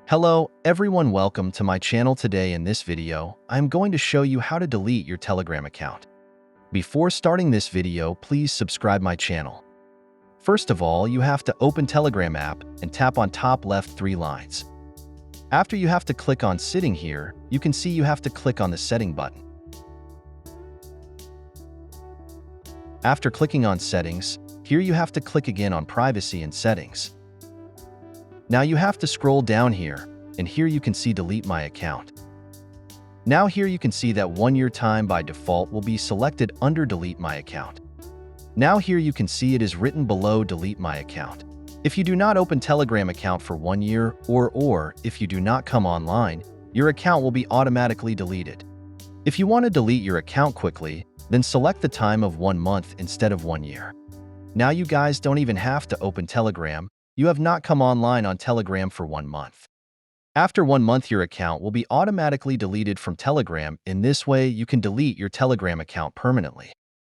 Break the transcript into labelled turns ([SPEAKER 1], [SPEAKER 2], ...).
[SPEAKER 1] Hello, everyone, welcome to my channel. Today in this video, I'm going to show you how to delete your Telegram account. Before starting this video, please subscribe my channel. First of all, you have to open Telegram app and tap on top left 3 lines. After you have to click on Setting here, you can see you have to click on the Setting button. After clicking on Settings, here you have to click again on Privacy and Settings. Now you have to scroll down here, and here you can see Delete My Account. Now here you can see that 1 year time by default will be selected under Delete My Account. Now here you can see it is written below Delete My Account. If you do not open Telegram account for 1 year or if you do not come online, your account will be automatically deleted. If you want to delete your account quickly, then select the time of 1 month instead of 1 year. Now you guys don't even have to open Telegram. You have not come online on Telegram for 1 month. After 1 month, your account will be automatically deleted from Telegram. In this way, you can delete your Telegram account permanently.